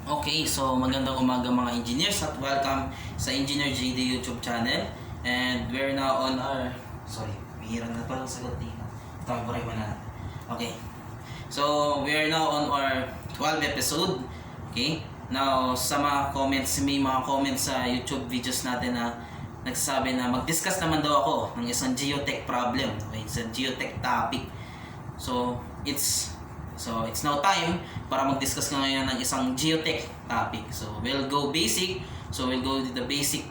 Okay, so magandang umaga mga engineers at welcome sa Engineer JD YouTube channel. And we're now on our... Sorry, bihira na palang sagot dito. Tawarin mo na natin. Okay. So, we are now on our 12th episode. Okay. Now, sa mga comments, may mga comments sa YouTube videos natin na nagsasabi na mag-discuss naman daw ako ng isang geotech problem. Okay, it's a geotech topic. So, it's now time para mag-discuss ka ngayon ng isang geotech topic. So, we'll go basic. So, we'll go with the basic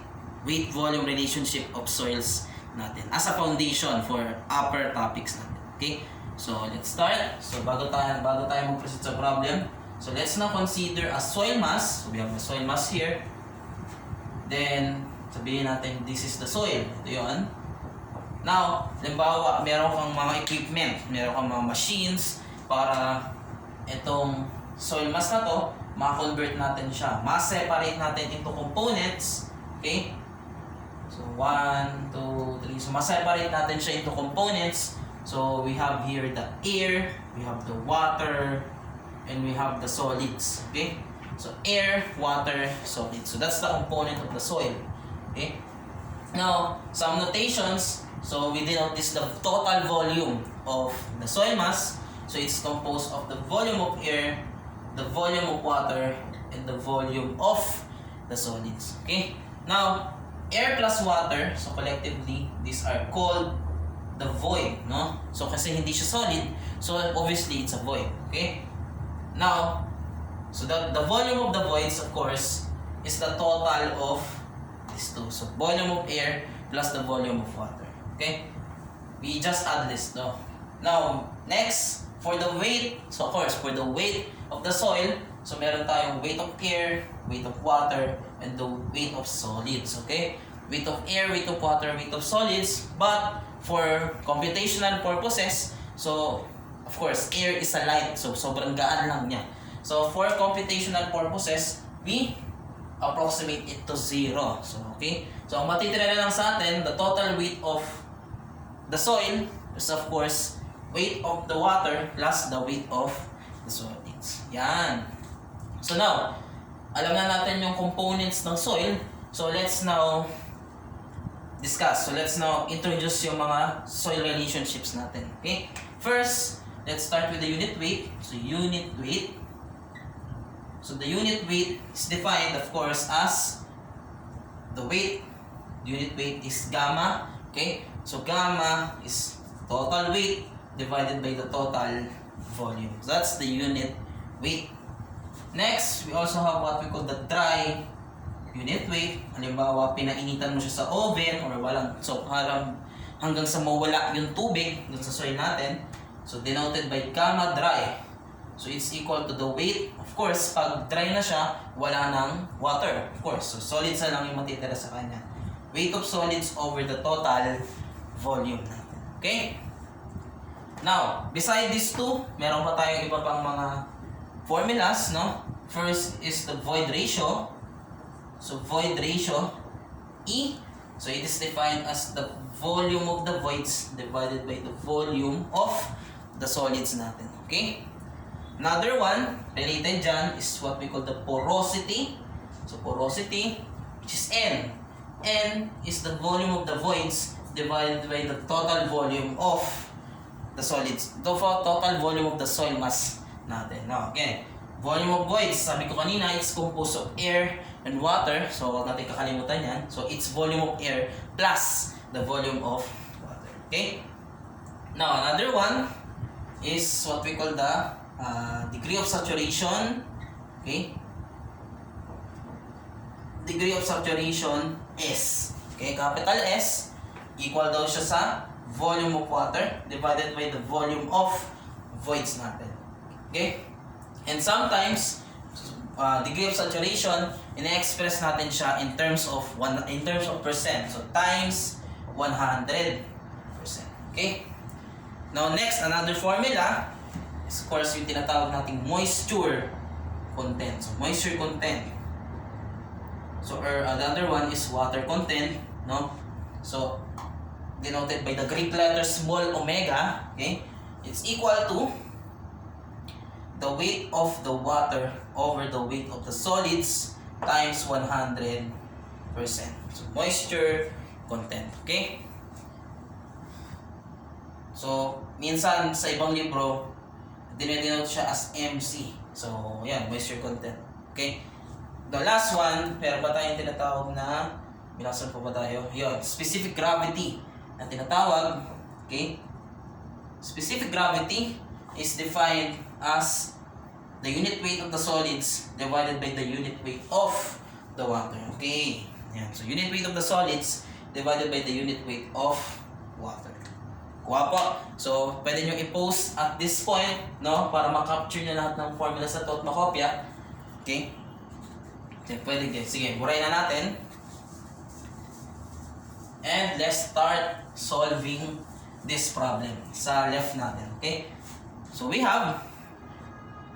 weight-volume relationship of soils natin as a foundation for upper topics natin. Okay? So, let's start. So, bago tayo mag-proceed sa problem, so let's now consider a soil mass. So, we have the soil mass here. Then, sabihin natin, this is the soil. Ito yun. Now, halimbawa, meron kang mga equipment, meron kang mga machines, para itong soil mass na to, ma-convert natin siya. Ma-separate natin into components. Okay? So, 1, 2, 3. So, ma-separate natin siya into components. So, we have here the air, we have the water, and we have the solids. Okay? So, air, water, solids. So, that's the component of the soil. Okay? Now, some notations. So, we denote this the total volume of the soil mass. So, it's composed of the volume of air, the volume of water, and the volume of the solids. Okay? Now, air plus water, so collectively, these are called the void, no? So, kasi hindi siya solid, so obviously, it's a void. Okay? Now, so the volume of the voids, of course, is the total of these two. So, volume of air plus the volume of water. Okay? We just add this, no? Now, next, for the weight, so of course, for the weight of the soil, so meron tayong weight of air, weight of water, and the weight of solids, okay? Weight of air, weight of water, weight of solids, but for computational purposes, so of course, air is a light, so sobrang gaan lang niya. So for computational purposes, we approximate it to 0. So, okay? So, ang matitira na lang sa atin, the total weight of the soil is of course weight of the water plus the weight of the solids. Yan. So now, alam na natin yung components ng soil. So let's now discuss. So let's now introduce yung mga soil relationships natin. Okay? First, let's start with the unit weight. So unit weight. So the unit weight is defined, of course, as the weight. Unit weight is gamma. Okay? So gamma is total weight divided by the total volume. So that's the unit weight. Next, we also have what we call the dry unit weight. Halimbawa, pinainitan mo siya sa oven or walang, so hanggang sa mawala yung tubig dun sa soil natin. So denoted by gamma dry. So it's equal to the weight. Of course, pag dry na siya, wala ng water. Of course, so solids na lang yung matitira sa kanya. Weight of solids over the total volume natin. Okay? Now, beside these two, meron pa tayong iba pang mga formulas, no? First is the void ratio. So, void ratio, E. So, it is defined as the volume of the voids divided by the volume of the solids natin. Okay? Another one, related dyan, is what we call the porosity. So, porosity, which is N. N is the volume of the voids divided by the total volume of the solids. The total volume of the soil mass natin. Now, again, volume of voids, sabi ko kanina, it's composed of air and water. So, huwag natin kakalimutan yan. So, it's volume of air plus the volume of water. Okay? Now, another one is what we call the degree of saturation. Okay? Degree of saturation S. Okay? Capital S, equal daw siya sa volume of water divided by the volume of voids natin. Okay? And sometimes, degree of saturation, ina-express natin siya in terms of percent. So, times 100%. Okay? Now, next, another formula is, of course, yung tinatawag nating moisture content. So, moisture content. So, another one is water content, no? So, denoted by the Greek letter small omega, okay? It's equal to the weight of the water over the weight of the solids times 100%. So, moisture content. Okay? So, minsan sa ibang libro, dinedenote siya as MC. So, yan, moisture content. Okay? The last one, meron pa tayong tinatawag na, bilasan po ba tayo? Yun, specific gravity na tinatawag. Okay? Specific gravity is defined as the unit weight of the solids divided by the unit weight of the water. Okay? Yan. So, unit weight of the solids divided by the unit weight of water. Kuha po. So, pwede nyo i-post at this point, no? Para makapture nyo lahat ng formula sa to at makopya. Okay? Okay, pwede guys. Sige, burayin na natin. And let's start solving this problem sa left natin. Okay? So, we have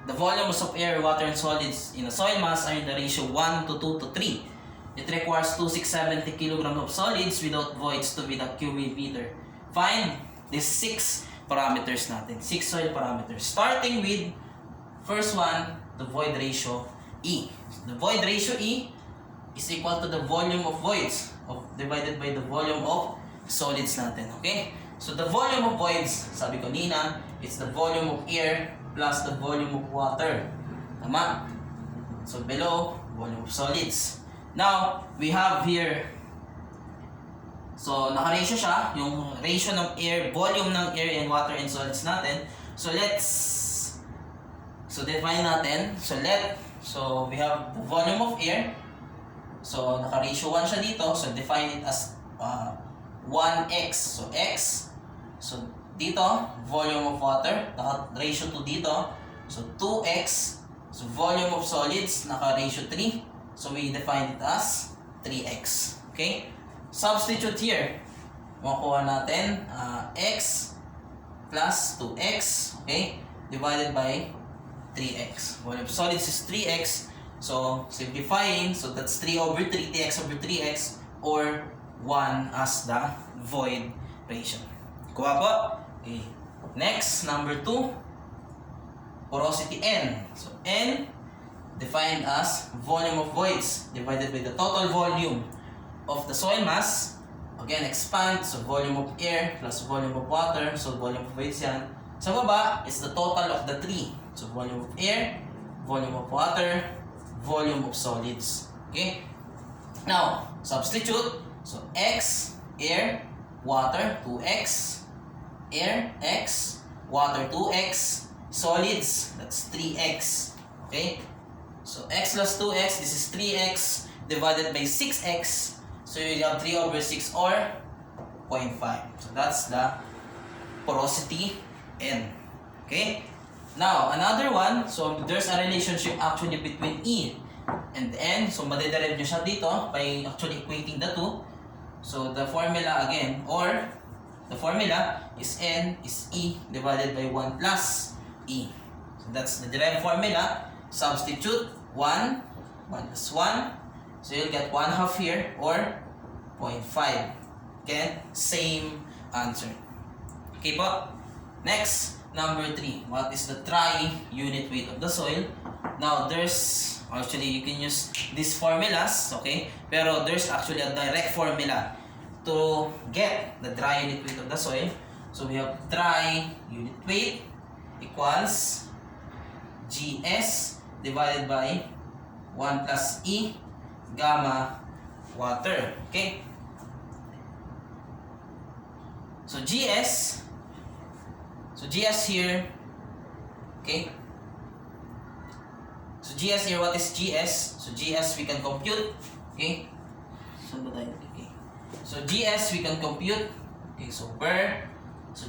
the volumes of air, water, and solids in a soil mass are in the ratio 1 to 2 to 3. It requires 2670 kg of solids without voids to be the cubic meter. Find these 6 parameters natin. 6 soil parameters. Starting with first one, the void ratio E. The void ratio E is equal to the volume of voids divided by the volume of solids natin. Okay? So the volume of voids, sabi ko nina, it's the volume of air plus the volume of water. Tama? So below, volume of solids. Now, we have here, so naka-ratio siya, yung ratio ng air, volume ng air and water and solids natin. So define natin. So we have the volume of air. So naka-ratio 1 siya dito. So define it as 1x. So x. So dito, volume of water, naka-ratio 2 dito. So 2x. So volume of solids, naka-ratio 3. So we define it as 3x. Okay? Substitute here. Makuha natin x plus 2x. Okay? Divided by 3x. Volume of solids is 3x. So, simplifying. So, that's 3 over 3. Tx over 3x. Or 1 as the void ratio. Kuha po. Okay. Next, number 2. Porosity N. So, N defined as volume of voids divided by the total volume of the soil mass. Again, expand. So, volume of air plus volume of water. So, volume of voids yan. Sa baba, it's the total of the 3. So, volume of air, volume of water, volume of solids. Okay? Now, substitute. So, x, air, water, 2x. Air, x, water, 2x, solids, that's 3x. Okay? So, x plus 2x, this is 3x divided by 6x. So, you have 3 over 6 or 0.5. So, that's the porosity N. Okay? Now, another one. So, there's a relationship actually between E and N. So, madederive nyo siya dito by actually equating the two. So, the formula again, or the formula is N is E divided by 1 plus E. So, that's the derived formula. Substitute 1 plus 1. So, you'll get 1/2 here or 0.5. Again, same answer. Okay po? Next, number 3. What is the tri-unit weight of the soil? Now, there's, actually, you can use these formulas, okay? Pero there's actually a direct formula to get the dry unit weight of the soil. So, we have tri-unit weight equals GS divided by 1 plus E gamma water. Okay? So, GS here, okay? So, GS here, what is GS? So, GS we can compute, okay? Okay. So, GS we can compute, okay? So,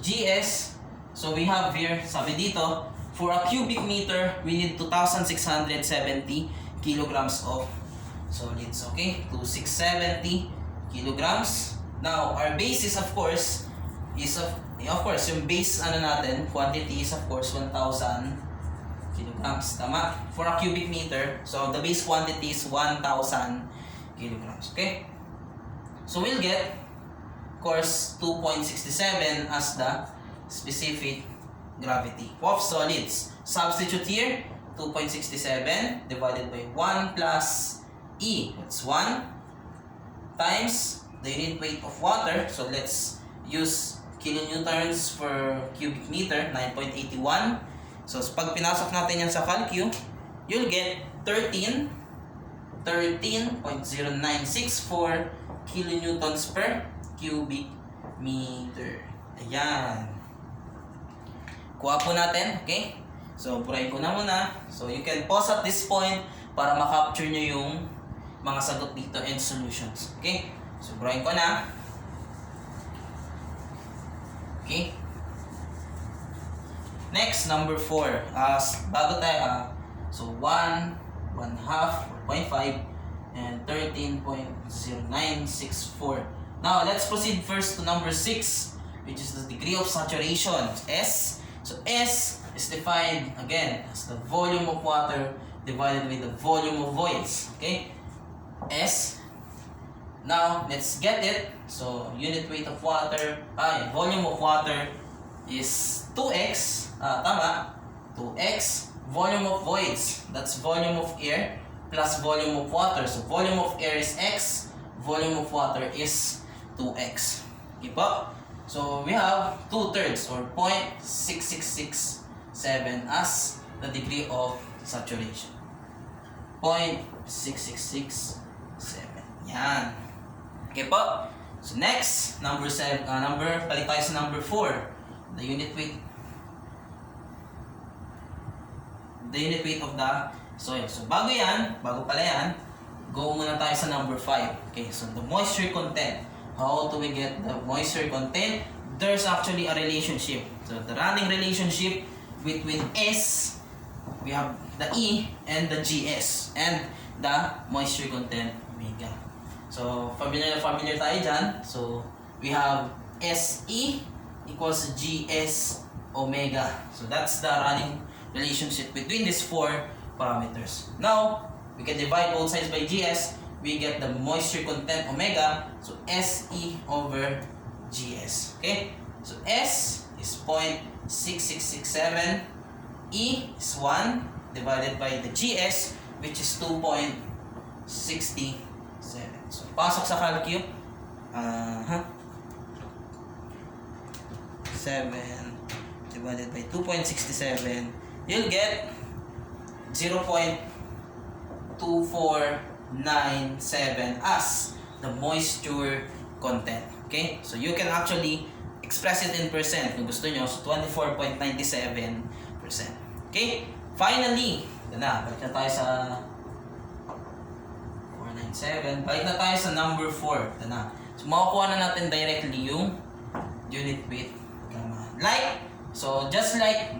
GS, so we have here, sabi dito, for a cubic meter, we need 2,670 kilograms of solids, okay? 2,670 kilograms. Now, our base is, of course, yung base natin, quantity is of course 1,000 kilograms. Tama? For a cubic meter, so the base quantity is 1,000 kilograms. Okay? So we'll get, of course, 2.67 as the specific gravity of solids. substitute here, 2.67 divided by 1 plus E. That's 1 times the unit weight of water. So let's use kilonewtons per cubic meter, 9.81. So pag pinasok natin yan sa calcu, you'll get 13.0964 kilonewtons per cubic meter. Ayan. Kuha po natin, okay? So, purahin ko na muna. So, you can pause at this point para makapture nyo yung mga sagot dito and solutions. Okay? So, purahin ko na. Okay? Next, number 4. Bago tayo, so 1, 1/2, 0.5, and 13.0964. Now, let's proceed first to number 6, which is the degree of saturation, S. So, S is defined, again, as the volume of water divided with the volume of voids. Okay? S. Now, let's get it. So, unit weight of water, volume of water is 2x, tama, 2x, volume of voids, that's volume of air, plus volume of water. So, volume of air is x, volume of water is 2x. Okay po? So, we have 2/3 or 0.6667 as the degree of saturation. 0.6667. Yan. Okay po? So, next, palit tayo sa number 4. The unit weight of the soil. So, bago pala yan, go muna tayo sa number 5. Okay, so the moisture content. How do we get the moisture content? There's actually a relationship. So, the running relationship between S, we have the E, and the GS, and the moisture content omega. So, familiar tayo dyan. So, we have SE equals GS omega. So, that's the running relationship between these 4 parameters. Now, we can divide both sides by GS. We get the moisture content omega. So, SE over GS. Okay? So, S is 0.6667. E is 1 divided by the GS, which is 2.67. So, pasok sa calcu. 7 divided by 2.67. You'll get 0.2497 as the moisture content. Okay? So, you can actually express it in percent kung gusto nyo. So, 24.97%. Okay? Finally, balik na tayo sa 497. Balik na tayo sa number 4. So, makukuha na natin directly yung unit weight. Just like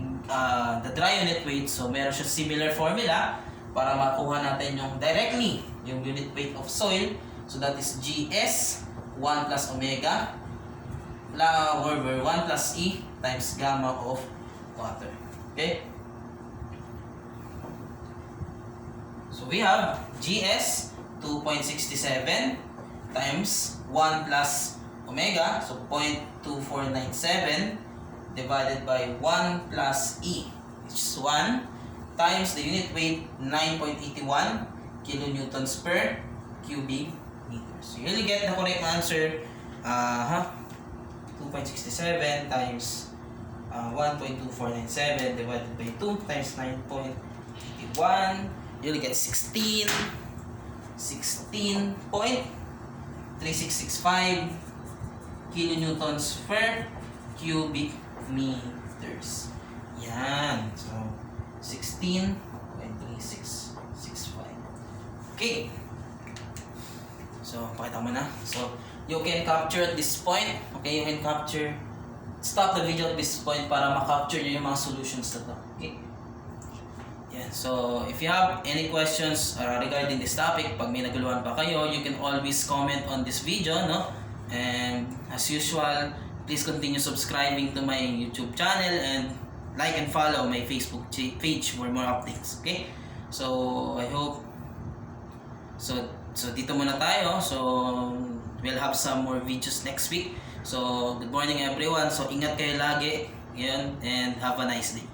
the dry unit weight, so meron siya similar formula para makuha natin yung directly yung unit weight of soil. So that is GS 1 plus omega over 1 plus E times gamma of water. Okay? So we have GS 2.67 times 1 plus omega, so 0.2497 divided by 1 plus E, which is 1 times the unit weight 9.81 kilonewtons per cubic meter. So you really get the correct answer. 2.67 times 1.2497 divided by 2 times 9.81. You'll get 16.3665 kilonewtons per cubic meters. Yan. So, 16.3665. Okay. So, pakita mo na. So, you can capture at this point. Okay, you can capture. Stop the video at this point para ma-capture nyo yung mga solutions na to. Okay? Yeah. So, if you have any questions regarding this topic, pag may naguluhan pa kayo, you can always comment on this video, no? And as usual, please continue subscribing to my YouTube channel and like and follow my Facebook page for more updates. Okay? So, I hope so dito muna tayo. So, we'll have some more videos next week. So, good morning everyone. So, ingat kayo lagi. Yan, and have a nice day.